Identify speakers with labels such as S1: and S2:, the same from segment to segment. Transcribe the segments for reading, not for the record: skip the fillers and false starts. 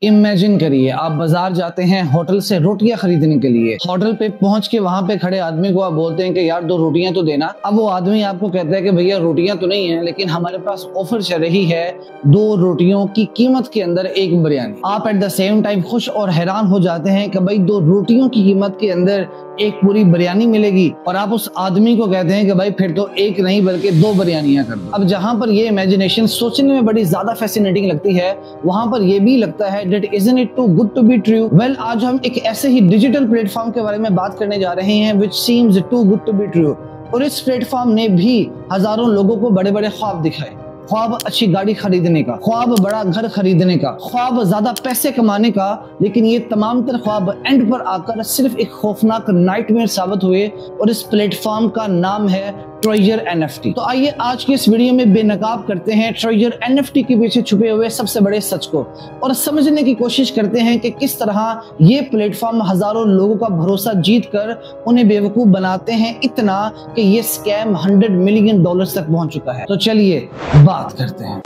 S1: Imagine करिए आप बाजार जाते हैं होटल से रोटियां खरीदने के लिए। होटल पे पहुंच के वहां पे खड़े आदमी को आप बोलते हैं कि यार 2 रोटियां तो देना। अब वो आदमी आपको कहता है कि भैया रोटियां तो नहीं है, लेकिन हमारे पास ऑफर चल रही है 2 रोटियों की कीमत के अंदर 1 बिरयानी। आप एट द सेम टाइम खुश और हैरान हो जाते हैं कि भाई 2 रोटियों की कीमत के अंदर 1 पूरी बिरयानी मिलेगी, और आप उस आदमी को कहते हैं कि भाई फिर तो 1 नहीं बल्कि 2 बिरयानियां कर दो। अब जहां पर ये इमेजिनेशन सोचने में बड़ी ज्यादा फैसिनेटिंग लगती है, वहां पर ये भी लगता है that isn't it too good to be true? Well, आज हम एक ऐसे ही डिजिटल प्लेटफॉर्म के बारे में बात करने जा रहे हैं which seems too good to be true। और इस प्लेटफॉर्म ने भी हजारों लोगों को बड़े बड़े ख्वाब दिखाए। ख्वाब अच्छी गाड़ी खरीदने का, ख्वाब बड़ा घर खरीदने का, ख्वाब ज्यादा पैसे कमाने का, लेकिन ये तमाम तर ख्वाब एंड पर आकर सिर्फ एक खौफनाक नाइटमेयर साबित हुए। और इस प्लेटफॉर्म का नाम है ट्रेजर NFT। तो आइए आज के इस वीडियो में बेनकाब करते हैं ट्रेजर NFT के पीछे छुपे हुए सबसे बड़े सच को, और समझने की कोशिश करते हैं कि किस तरह ये प्लेटफॉर्म हजारों लोगों का भरोसा जीत कर उन्हें बेवकूफ बनाते हैं, इतना कि ये स्कैम $100 मिलियन तक पहुंच चुका है। तो चलिए बात करते हैं।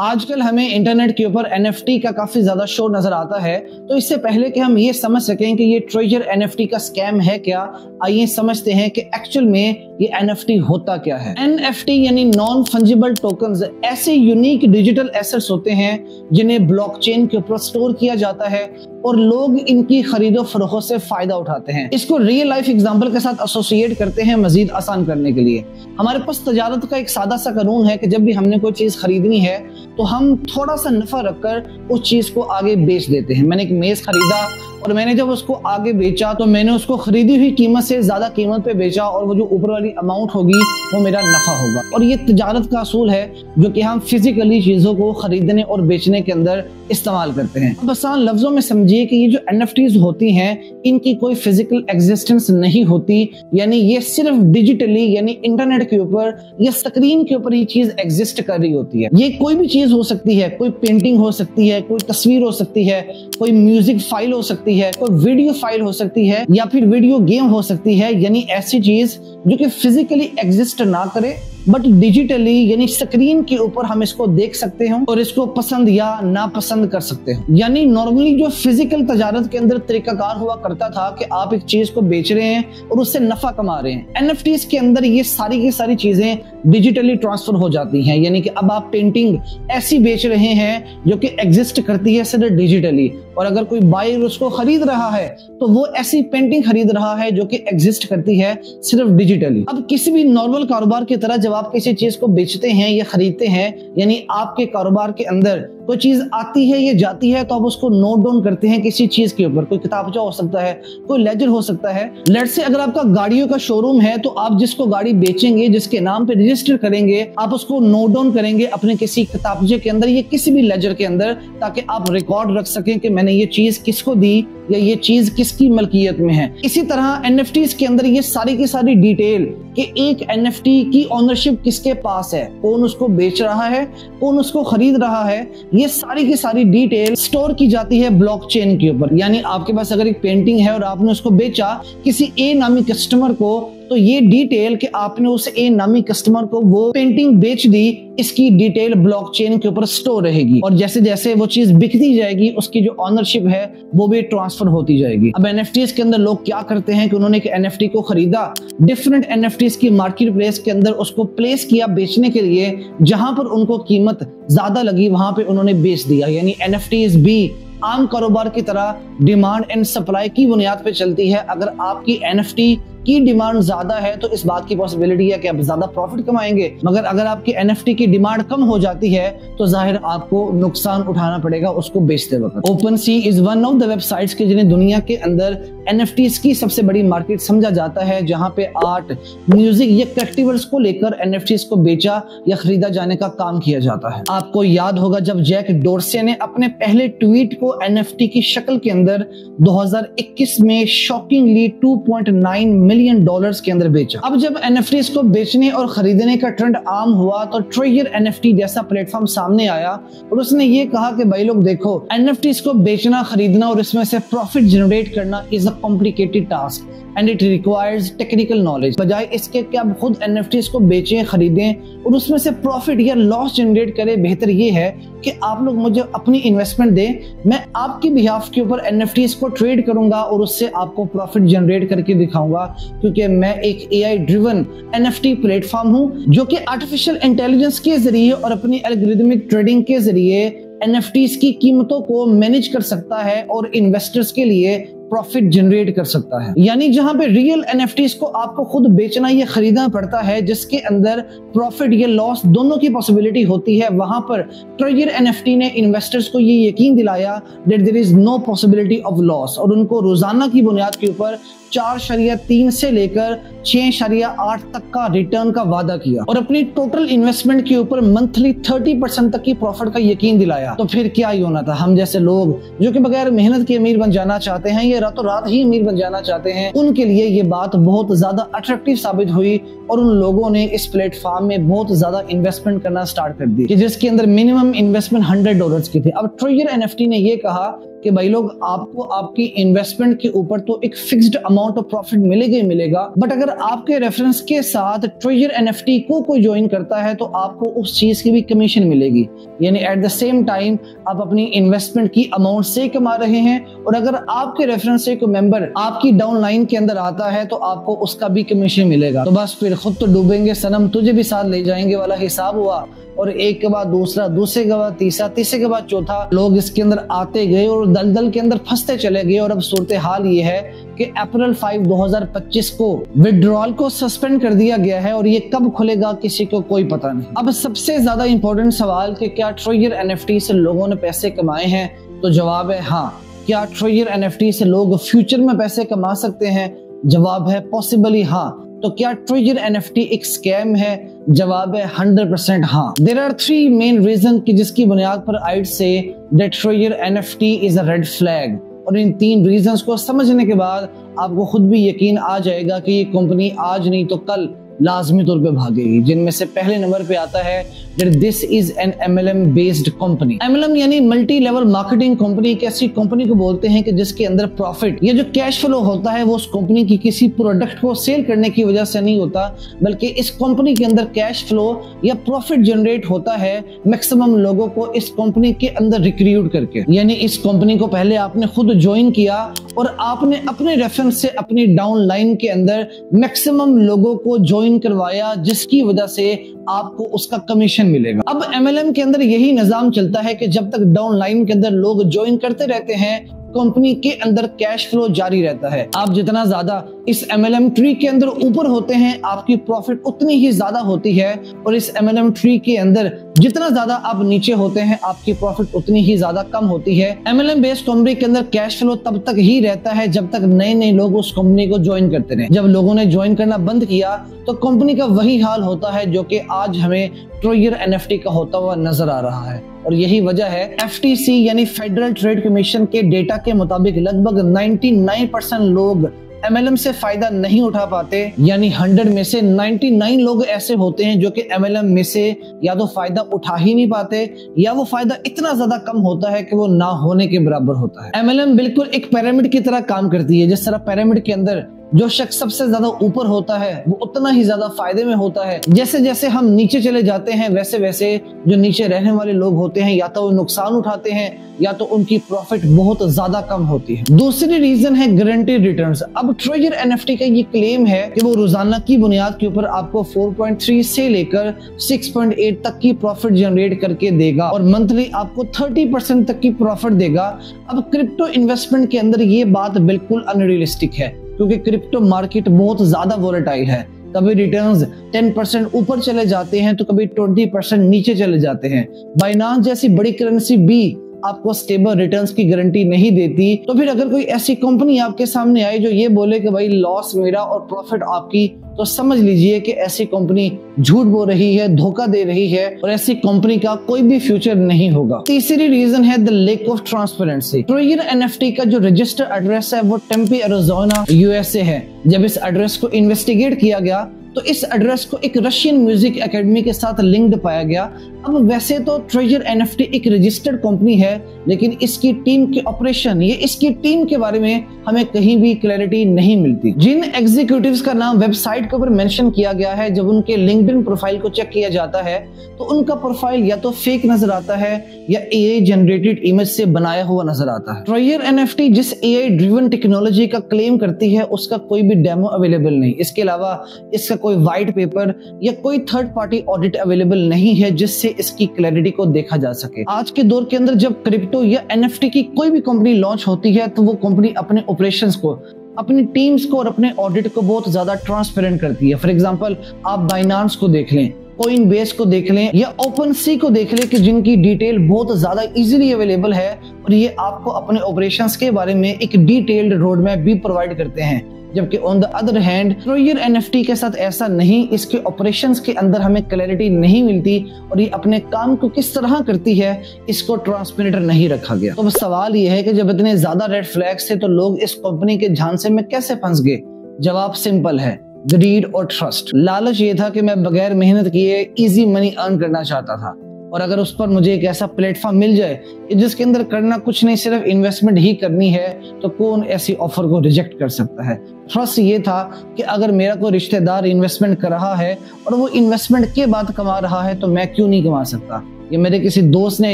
S1: आजकल हमें इंटरनेट के ऊपर NFT का काफी ज्यादा शोर नजर आता है। तो इससे पहले कि हम ये समझ सकें कि ये ट्रेजर NFT का स्कैम है क्या, आइए समझते हैं कि एक्चुअल में ये NFT होता क्या है। NFT यानी नॉन फंजिबल टोकन्स ऐसे यूनिक डिजिटल एसेट्स होते हैं जिन्हें ब्लॉकचेन के ऊपर स्टोर किया जाता है और लोग इनकी खरीदो फरोख्त से फायदा उठाते हैं। इसको रियल लाइफ एग्जांपल के साथ एसोसिएट करते हैं मजीद आसान करने के लिए। हमारे पास तजारत का एक सादा सा कानून है कि जब भी हमने कोई चीज खरीदनी है तो हम थोड़ा सा नफा रखकर उस चीज को आगे बेच देते हैं। मैंने एक मेज खरीदा और मैंने जब उसको आगे बेचा तो मैंने उसको खरीदी हुई कीमत से ज्यादा कीमत पे बेचा, और वो जो ऊपर वाली अमाउंट होगी वो मेरा नफा होगा। और ये तजारत का असूल है जो कि हम फिजिकली चीजों को खरीदने और बेचने के अंदर इस्तेमाल करते हैं। अब आसान लफ्जों में समझिए कि ये जो NFTs होती हैं इनकी कोई फिजिकल एग्जिस्टेंस नहीं होती, यानी ये सिर्फ डिजिटली यानी इंटरनेट के ऊपर या स्क्रीन के ऊपर ये चीज एग्जिस्ट कर रही होती है। ये कोई भी चीज हो सकती है, कोई पेंटिंग हो सकती है, कोई तस्वीर हो सकती है, कोई म्यूजिक फाइल हो सकती है, कोई वीडियो फाइल हो सकती है, या फिर वीडियो गेम हो सकती है, यानी ऐसी चीज जो कि फिजिकली एग्जिस्ट ना करे बट डिजिटली यानी स्क्रीन के ऊपर हम इसको देख सकते हैं और इसको पसंद या नापसंद कर सकते हैं। यानी नॉर्मली जो फिजिकल तजारत के अंदर तरीकाकार हुआ करता था कि आप एक चीज को बेच रहे हैं और उससे नफा कमा रहे हैं, NFTs के अंदर ये सारी की सारी चीजें डिजिटली ट्रांसफर हो जाती हैं। यानी कि अब आप पेंटिंग ऐसी बेच रहे हैं जो कि एग्जिस्ट करती है सिर्फ डिजिटली, और अगर कोई बायर उसको खरीद रहा है तो वो ऐसी पेंटिंग खरीद रहा है जो कि एग्जिस्ट करती है सिर्फ डिजिटली। अब किसी भी नॉर्मल कारोबार की तरह जब आप किसी चीज को बेचते हैं या खरीदते हैं, यानी आपके कारोबार के अंदर कोई चीज आती है या जाती है तो आप उसको नोट डाउन करते हैं किसी चीज के ऊपर। कोई किताबचा हो सकता है, कोई लेजर हो सकता है। लेट्स से अगर आपका गाड़ियों का शोरूम है तो आप जिसको गाड़ी बेचेंगे, जिसके नाम पे रजिस्टर करेंगे, आप उसको नोट डाउन करेंगे अपने किसी किताबचे के अंदर या किसी भी लेजर के अंदर, ताकि आप रिकॉर्ड रख सकें कि मैंने ये चीज किसको दी या ये चीज किसकी मलकियत में है। इसी तरह NFTs के अंदर ये सारी की सारी डिटेल कि एक NFT की ओनरशिप किसके पास है, कौन उसको बेच रहा है, कौन उसको खरीद रहा है, ये सारी की सारी डिटेल स्टोर की जाती है ब्लॉकचेन के ऊपर। यानी आपके पास अगर एक पेंटिंग है और आपने उसको बेचा किसी A नामी कस्टमर को, तो ये डिटेल कि आपने उस A नामी कस्टमर को वो पेंटिंग बेच दी, इसकी डिटेल ब्लॉकचेन के ऊपर स्टोर रहेगी, और जैसे जैसे वो चीज बिकती जाएगी उसकी जो ऑनरशिप है वो भी ट्रांसफर होती जाएगी। अब NFTs के अंदर लोग क्या करते हैं कि उन्होंने एक NFT को खरीदा, डिफरेंट NFTs की मार्केट प्लेस के अंदर उसको प्लेस किया बेचने के लिए, जहां पर उनको कीमत ज्यादा लगी वहां पे उन्होंने बेच दिया। यानी NFTs भी आम कारोबार की तरह डिमांड एंड सप्लाई की बुनियाद पे चलती है। अगर आपकी NFT की डिमांड ज्यादा है तो इस बात की पॉसिबिलिटी है कि आप ज्यादा प्रॉफिट कमाएंगे, मगर अगर आपकी NFT की डिमांड कम हो जाती है तो जाहिर आपको नुकसान उठाना पड़ेगा उसको बेचते वक्त। OpenSea is one of the websites के जिन्हें दुनिया के अंदर NFTs की सबसे बड़ी मार्केट समझा जाता है, जहां पे आर्ट, म्यूजिक या कलेक्टिबल्स को लेकर NFTs को बेचा या खरीदा जाने का काम किया जाता है। आपको याद होगा जब जैक डोर्से ने अपने पहले ट्वीट को NFT की शक्ल के अंदर 2021 में शॉकिंगली 2.9 मिलियन डॉलर्स के अंदर बेचा। अब जब NFTs को बेचने और खरीदने का ट्रेंड आम हुआ तो ट्रेजर NFT जैसा प्लेटफॉर्म सामने आया और उसने ये कहा कि भाई लोग देखो, NFTs को बेचना, खरीदना और इसमें से प्रॉफिट जनरेट करना is a complicated task and it requires technical knowledge. बजाय इसके कि आप खुद NFTs को बेचें, खरीदें और उसमें से प्रॉफिट या लॉस जनरेट करें, बेहतर ये है कि आप लोग मुझे अपनी इन्वेस्टमेंट दें, मैं आपकी बिहाफ के ऊपर NFTs को ट्रेड करूंगा और उससे आपको प्रॉफिट जनरेट करके दिखाऊंगा, क्योंकि मैं एक AI ड्रिवन NFT प्लेटफॉर्म हूं जो कि आर्टिफिशियल इंटेलिजेंस के जरिए और अपनी एल्गोरिथमिक ट्रेडिंग के जरिए NFTs की कीमतों को मैनेज कर सकता है और इन्वेस्टर्स के लिए प्रॉफिट जनरेट कर सकता है। यानी जहां पे रियल NFTs को आपको खुद बेचना या खरीदना पड़ता है, जिसके अंदर प्रॉफिट या लॉस दोनों की पॉसिबिलिटी होती है, वहां पर ट्रेजर NFT ने इन्वेस्टर्स को ये यकीन दिलाया that there is no possibility of loss और उनको रोजाना की बुनियाद के ऊपर 4.3 से लेकर 6.8 तक का रिटर्न का वादा किया और अपनी टोटल इन्वेस्टमेंट के ऊपर मंथली 30% तक की प्रॉफिट का यकीन दिलाया। तो फिर क्या ही होना था, हम जैसे लोग जो कि बगैर मेहनत के अमीर बन जाना चाहते हैं या रातों रात ही अमीर बन जाना चाहते हैं, उनके लिए ये बात बहुत ज्यादा अट्रैक्टिव साबित हुई और उन लोगों ने इस प्लेटफॉर्म में बहुत ज्यादा इन्वेस्टमेंट करना स्टार्ट कर दी कि जिसके अंदर मिनिमम इन्वेस्टमेंट $100 की थी। अब ट्रेजर NFT ने ये कहा कि भाई लोग, आपको आपकी इन्वेस्टमेंट के ऊपर तो एक फिक्स्ड अमाउंट ऑफ प्रॉफिट मिलेगा ही मिलेगा, बट अगर आपके रेफरेंस के साथ ट्रेजर NFT को कोई ज्वाइन करता है तो आपको उस चीज की भी कमीशन मिलेगी। यानी एट द सेम टाइम आप अपनी इन्वेस्टमेंट की अमाउंट से कमा रहे हैं और अगर आपके रेफरेंस से कोई मेंबर आपकी डाउन लाइन के अंदर आता है तो आपको उसका भी कमीशन मिलेगा। तो बस फिर खुद तो डूबेंगे सनम, तुझे भी साथ ले जाएंगे वाला हिसाब हुआ और एक के बाद दूसरा, दूसरे के बाद तीसरा, तीसरे के बाद चौथा, लोग इसके अंदर आते गए और दलदल के अंदर फंसते चले गए। और अब सूरत हाल ये है कि अप्रैल 5, 2025 को विड्रॉल को सस्पेंड कर दिया गया है और ये कब खुलेगा किसी को कोई पता नहीं। अब सबसे ज्यादा इंपॉर्टेंट सवाल कि क्या ट्रेजर NFT से लोगों ने पैसे कमाए हैं, तो जवाब है हाँ। क्या ट्रेजर NFT से लोग फ्यूचर में पैसे कमा सकते हैं? जवाब है पॉसिबली हाँ। तो क्या ट्रेजर NFT एक स्कैम है? जवाब है 100% हाँ। There are 3 मेन रीजन की जिसकी बुनियाद पर I'd say that treasure NFT is a red flag। और इन 3 रीजंस को समझने के बाद आपको खुद भी यकीन आ जाएगा कि ये कंपनी आज नहीं तो कल लाजमी तौर पे भागेगी। जिनमें से पहले नंबर पे आता है that this is an MLM based company। MLM यानी मल्टी लेवल मार्केटिंग कंपनी। एक ऐसी कंपनी को बोलते हैं कि जिसके अंदर प्रॉफिट, ये जो कैश फ्लो होता है वो उस कंपनी की किसी प्रोडक्ट को सेल करने की वजह से नहीं होता, बल्कि इस कंपनी के अंदर कैश फ्लो या प्रॉफिट जनरेट होता है मैक्सिमम लोगों को इस कंपनी के अंदर रिक्रूट करके। यानी इस कंपनी को पहले आपने खुद ज्वाइन किया और आपने अपने रेफरेंस से अपनी डाउन लाइन के अंदर मैक्सिमम लोगों को ज्वाइन करवाया, जिसकी वजह से आपको उसका कमीशन मिलेगा। अब MLM के अंदर यही निजाम चलता है कि जब तक डाउन लाइन के अंदर लोग ज्वाइन करते रहते हैं, कंपनी के अंदर कैश फ्लो जारी रहता है। आप जितना ज्यादा इस MLM ट्री के अंदर ऊपर होते हैं, आपकी प्रॉफिट उतनी ही ज्यादा होती है और इस MLM ट्री के अंदर जितना ज्यादा आप नीचे होते हैं, आपकी प्रॉफिट उतनी ही ज्यादा कम होती है। MLM बेस्ड कंपनी के अंदर कैश फ्लो तब तक ही रहता है जब तक नए नए लोग उस कंपनी को ज्वाइन करते रहे। जब लोगों ने ज्वाइन करना बंद किया तो कंपनी का वही हाल होता है जो कि आज हमें ट्रेजर NFT का होता हुआ नजर आ रहा है। और यही वजह है FTC यानी फेडरल ट्रेड कमीशन के डेटा के मुताबिक लगभग 99% लोग MLM से फायदा नहीं उठा पाते। यानी 100 में से 99 लोग ऐसे होते हैं जो कि MLM में से या तो फायदा उठा ही नहीं पाते या वो फायदा इतना ज्यादा कम होता है कि वो ना होने के बराबर होता है। MLM बिल्कुल एक पिरामिड की तरह काम करती है। जिस तरह पिरामिड के अंदर जो शख्स सबसे ज्यादा ऊपर होता है वो उतना ही ज्यादा फायदे में होता है, जैसे जैसे हम नीचे चले जाते हैं वैसे वैसे जो नीचे रहने वाले लोग होते हैं या तो वो नुकसान उठाते हैं या तो उनकी प्रॉफिट बहुत ज्यादा कम होती है। दूसरी रीजन है गारंटीड रिटर्न्स। अब ट्रेजर NFT का ये क्लेम है कि वो रोजाना की बुनियाद के ऊपर आपको 4.3 से लेकर 6.8 तक की प्रॉफिट जनरेट करके देगा और मंथली आपको 30% तक की प्रॉफिट देगा। अब क्रिप्टो इन्वेस्टमेंट के अंदर ये बात बिल्कुल अनरियलिस्टिक है, क्योंकि क्रिप्टो मार्केट बहुत ज्यादा वोलेटाइल है। कभी रिटर्न्स 10% ऊपर चले जाते हैं तो कभी 20% नीचे चले जाते हैं। बाइनांस जैसी बड़ी करेंसी भी आपको स्टेबल रिटर्न्स की गारंटी नहीं देती, तो फिर अगर कोई ऐसी कंपनी आपके सामने आई जो ये बोले कि भाई लॉस मेरा और प्रॉफिट आपकी, तो समझ लीजिए कि ऐसी कंपनी झूठ बोल रही है, धोखा दे रही है और ऐसी कंपनी का कोई भी फ्यूचर नहीं होगा। तीसरी रीजन है द लैक ऑफ ट्रांसपेरेंसी। ट्रोजर एनएफटी का जो रजिस्टर्ड एड्रेस है वो टेम्पे एरिज़ोना यूएसए है। जब इस एड्रेस को इन्वेस्टिगेट किया गया तो इस एड्रेस को एक रशियन म्यूजिक एकेडमी के साथ लिंक्ड पाया गया। अब वैसे तो ट्रोजर एनएफटी एक रजिस्टर्ड कंपनी है, लेकिन इसकी टीम के ऑपरेशन, ये इसकी टीम के बारे में हमें कहीं भी क्लैरिटी नहीं मिलती। जिन एग्जीक्यूटिव्स का नाम वेबसाइट के ऊपर मेंशन किया गया है, जब उनके लिंक्डइन प्रोफाइल को चेक किया जाता है तो उनका प्रोफाइल या तो फेक नजर आता है या एआई जनरेटेड इमेज से बनाया हुआ नजर आता है। ट्रोजर एनएफटी जिस एआई ड्रिवन टेक्नोलॉजी का क्लेम करती है उसका कोई भी डेमो अवेलेबल नहीं। इसके अलावा इसका कोई व्हाइट पेपर या कोई थर्ड पार्टी ऑडिट अवेलेबल नहीं है जिससे इसकी क्लैरिटी को देखा जा सके। आज के दौर के अंदर जब क्रिप्टो या एनएफटी की कोई भी कंपनी लॉन्च होती है तो वो कंपनी अपने ऑपरेशंस को, अपनी टीम्स को और अपने ऑडिट को बहुत ज्यादा ट्रांसपेरेंट करती है। फॉर एग्जांपल आप बाइनांस को देख लें, कोइनबेस को देख लें या ओपनसी को देख लें कि जिनकी डिटेल बहुत ज्यादा इजीली अवेलेबल है और ये आपको अपने ऑपरेशंस के बारे में एक डिटेल्ड रोड मैप भी प्रोवाइड करते हैं। जबकि on the other hand trouser NFT के साथ ऐसा नहीं, इसके ऑपरेशंस के अंदर हमें क्लैरिटी नहीं मिलती और ये अपने काम को किस तरह करती है इसको ट्रांसपेरेंट नहीं रखा गया। तो सवाल ये है कि जब इतने ज्यादा रेड फ्लैग्स थे तो लोग इस कंपनी के झांसे में कैसे फंस गए? जवाब सिंपल है, ग्रीड और ट्रस्ट। लालच ये था कि मैं बगैर मेहनत किए इजी मनी अर्न करना चाहता था और अगर उस पर मुझे एक ऐसा प्लेटफॉर्म मिल जाए जिसके अंदर करना कुछ नहीं, सिर्फ इन्वेस्टमेंट ही करनी है, तो कौन ऐसी ऑफर को रिजेक्ट कर सकता है? ट्रस्ट ये था कि अगर मेरा कोई रिश्तेदार इन्वेस्टमेंट कर रहा है और वो इन्वेस्टमेंट के बाद कमा रहा है तो मैं क्यों नहीं कमा सकता? या मेरे किसी दोस्त ने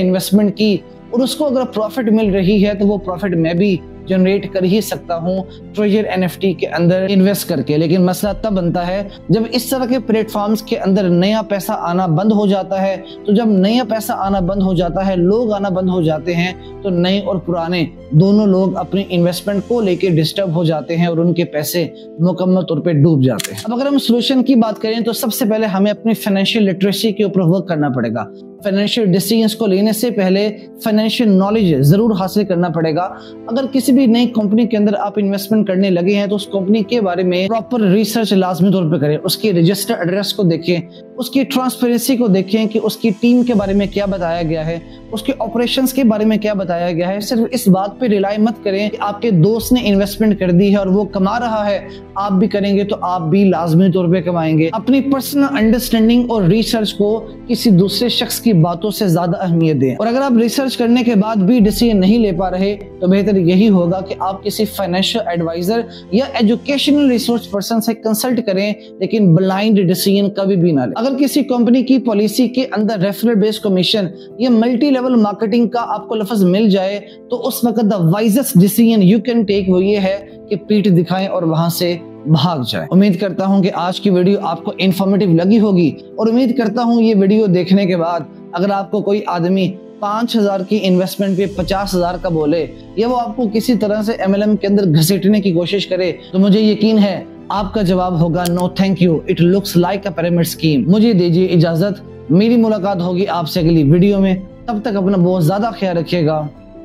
S1: इन्वेस्टमेंट की और उसको अगर प्रॉफिट मिल रही है तो वो प्रॉफिट मैं भी जनरेट कर ही सकता हूं ट्रोजर एनएफटी के अंदर इन्वेस्ट करके। लेकिन मसला तब बनता है जब इस तरह के प्लेटफॉर्म्स के अंदर नया पैसा आना बंद हो जाता है। तो जब नया पैसा आना बंद हो जाता है, लोग आना बंद हो जाते हैं, तो नए और पुराने दोनों लोग अपनी इन्वेस्टमेंट को लेके डिस्टर्ब हो जाते हैं और उनके पैसे मुकम्मल तौर पे डूब जाते हैं। अब अगर हम सोल्यूशन की बात करें तो सबसे पहले हमें अपनी फाइनेंशियल लिटरेसी के ऊपर वर्क करना पड़ेगा। फाइनेंशियल डिसीजंस को लेने से पहले फाइनेंशियल नॉलेज जरूर हासिल करना पड़ेगा। अगर किसी भी नई कंपनी के अंदर आप इन्वेस्टमेंट करने लगे हैं तो उस कंपनी के बारे में प्रॉपर रिसर्च लाजमी तौर पे करें। उसकी रजिस्टर्ड एड्रेस को देखें, उसकी ट्रांसपेरेंसी को देखें कि उसकी टीम के बारे में क्या बताया गया है, उसके ऑपरेशंस के बारे में क्या बताया गया है। सिर्फ इस बात पे रिलाई मत करें कि आपके दोस्त ने इन्वेस्टमेंट कर दी है और वो कमा रहा है, आप भी करेंगे तो आप भी लाजमी तौर पे कमाएंगे। अपनी पर्सनल अंडरस्टैंडिंग और रिसर्च को किसी दूसरे शख्स की बातों से ज्यादा अहमियत दें। और अगर आप रिसर्च करने के बाद भी डिसीजन नहीं ले पा रहे तो बेहतर यही होगा कि आप किसी फाइनेंशियल एडवाइजर या एजुकेशनल रिसोर्स पर्सन से कंसल्ट करें, लेकिन ब्लाइंड डिसीजन कभी भी ना लें। अगर किसी कंपनी की पॉलिसी के अंदर रेफरल बेस्ड कमीशन या मल्टी लेवल मार्केटिंग का आपको लफ्ज मिल जाए तो उस वक्त the wisest decision you can take वो ये है कि पीठ दिखाएं और वहां से भाग जाए। उम्मीद करता हूं कि आज की वीडियो आपको इन्फॉर्मेटिव लगी होगी और उम्मीद करता हूं ये वीडियो देखने के बाद अगर आपको कोई आदमी 5,000 की इन्वेस्टमेंट पे 50,000 का बोले या वो आपको किसी तरह से MLM के अंदर घसीटने की कोशिश करे तो मुझे यकीन है आपका जवाब होगा no thank you, it looks like a pyramid scheme. मुझे दीजिए इजाजत, मेरी मुलाकात होगी आपसे अगली वीडियो में। तब तक अपना बहुत ज्यादा ख्याल रखिएगा।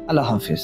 S1: अल्लाह हाफिज।